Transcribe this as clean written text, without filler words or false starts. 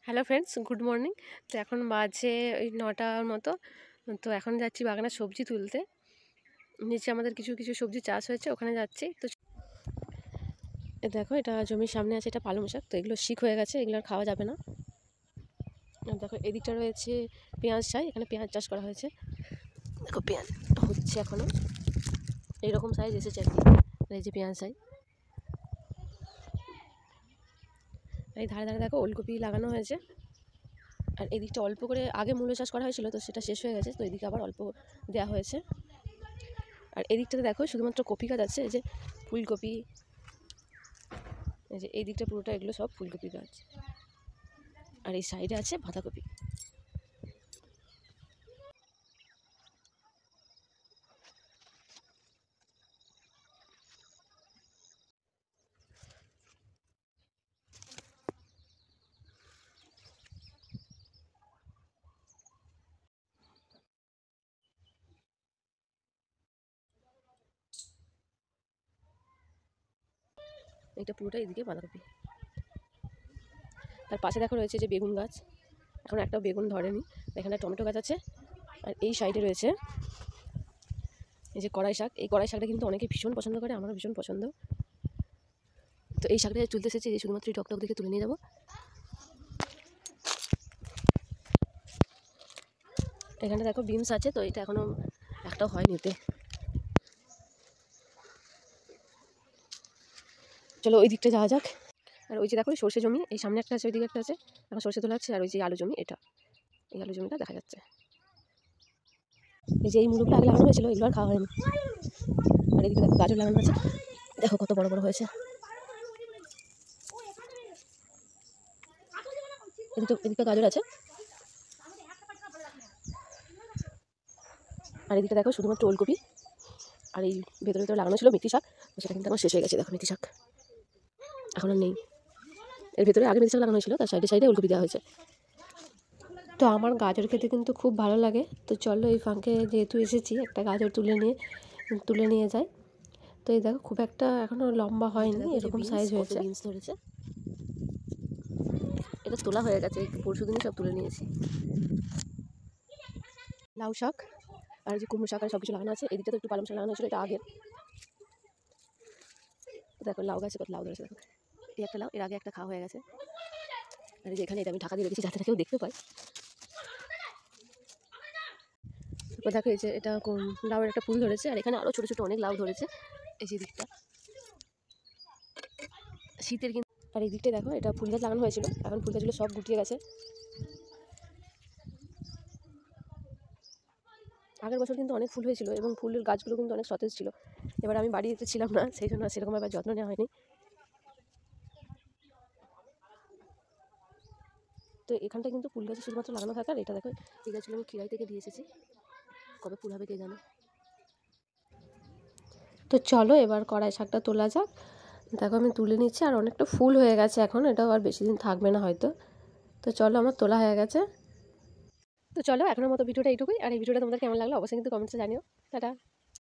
Hello friends, good morning. তো এখন বাজে ওই 9টার মতো। তো এখন যাচ্ছি বাগানের সবজি তুলতে। নিচে আমাদের কিছু কিছু সবজি চাষ হয়েছে, ওখানে যাচ্ছি। তো দেখো, এটা জমির সামনে আছে, এটা পালং শাক। তো এগুলো শিক হয়ে গেছে, এগুলো আর খাওয়া যাবে না। দেখো, এদিকটা রয়েছে পেঁয়াজ চাই, এখানে পেঁয়াজ চাষ করা হয়েছে। দেখো, পেঁয়াজ হচ্ছে এখনও, এইরকম সাইজ এসেছে আর কি। এই যে পেঁয়াজ চাই, এই ধারে ধারে দেখো ওলকপি লাগানো হয়েছে। আর এদিকটা অল্প করে আগে মূলো চাষ করা হয়েছিল, তো সেটা শেষ হয়ে গেছে, তো এদিকে আবার অল্প দেওয়া হয়েছে। আর এদিকটাতে দেখো শুধুমাত্র কপি গাছ আছে, এই যে ফুলকপি, এই যে এই দিকটা পুরোটা এগুলো সব ফুলকপি গাছ। আর এই সাইডে আছে বাঁধাকপি। এটা পুরোটা এদিকে বাঁধাকপি। তার পাশে দেখো রয়েছে যে বেগুন গাছ, এখন একটা বেগুন ধরেনি। এখানে টমেটো গাছ আছে। আর এই সাইডে রয়েছে এই যে কড়াই শাক। এই কড়াই শাকটা কিন্তু অনেকে ভীষণ পছন্দ করে, আমারও ভীষণ পছন্দ। তো এই শাকটা তুলতে এসেছি, যে শুধুমাত্র টকটক দেখে তুলে নিয়ে যাবো। এখানে দেখো বিনস আছে, তো এটা এখনো একটাও হয়নি এতে। চলো ওই দিকটা যাওয়া যাক। আর ওই যে দেখো সর্ষে জমি, এই সামনে একটা আছে, ওই দিকে একটা আছে, এখন সর্ষে তোলা হচ্ছে। আর ওই যে আলু জমি, এটা এই আলু জমিটা দেখা যাচ্ছে। এই যে এই মুলোগুলো আগে লাগানো হয়েছিল, এগুলো আর খাওয়া হয়নি। আর এদিকে দেখো গাজর লাগানো আছে, দেখো কত বড় বড় হয়েছে। এদিকে গাজর আছে। আর এদিকে দেখো শুধুমাত্র ওলকপি। আর এই ভেতরে ভেতরে লাগানো ছিল মেথি শাক, সেটা কিন্তু আমার শেষ হয়ে গেছে। দেখো মেথি শাক এখন আর নেই। এর ভেতরে আগে মেথি শাক লাগানো হয়েছিল, তার সাইডে সাইডে ওলকপি দেওয়া হয়েছে। তো আমার গাজর খেতে কিন্তু খুব ভালো লাগে। তো চলো এই ফাঁকে যেহেতু এসেছি, একটা গাজর তুলে নিয়ে যাই। তো এই দেখো খুব একটা এখনো লম্বা হয়নি, এরকম সাইজ হয়েছে। বিনস ধরেছে, এটা তোলা হয়ে গেছে, পরশু দিনই সব তুলে নিয়েছি। লাউ শাক আর যে কুমড়ো শাক আর সব কিছু লাগানো আছে। এদিকে তো একটু পালং শাক লাগানো হয়েছিল, এটা আগের। দেখো লাউ গাছে কত লাউ ধরেছে, দেখো এই একটা লাউ, এর আগে একটা খাওয়া হয়ে গেছে। আর যে এখানে এটা আমি ঢাকা দিয়ে রেখেছি যাতে কেউ দেখতে পায়। দেখো এই যে এটা লাউয়ের একটা ফুল ধরেছে, আর এখানে আরও ছোটো ছোটো অনেক লাউ ধরেছে। এই যে দিকটা শীতের কিন্তু। আর এই দিকটা দেখো, এটা ফুল গাছ লাগানো হয়েছিল, এখন ফুল গাছগুলো সব গুটিয়ে গেছে। আগের বছর কিন্তু অনেক ফুল হয়েছিল, এবং ফুলের গাছগুলো কিন্তু অনেক সতেজ ছিল। এবার আমি বাড়িতে ছিলাম না, সেই জন্য সেরকমভাবে যত্ন নেওয়া হয়নি। তো এখানটা কিন্তু ফুল গাছে শুধুমাত্র লাগানো থাকার। এটা দেখো এই গাছগুলো আমি খিরাই থেকে দিয়ে এসেছি, কবে ফুল হবে কে জানে। তো চলো এবার কড়াই শাকটা তোলা যাক। দেখো আমি তুলে নিচ্ছি, আর অনেকটা ফুল হয়ে গেছে এখন, এটাও আর বেশি দিন থাকবে না হয়তো। তো চলো আমার তোলা হয়ে গেছে। তো চলো এখনের মতো ভিডিওটা এইটুকুই। আর এই ভিডিওটা তোমাদের কেমন লাগলো অবশ্যই কিন্তু কমেন্টসে জানিও। টাটা।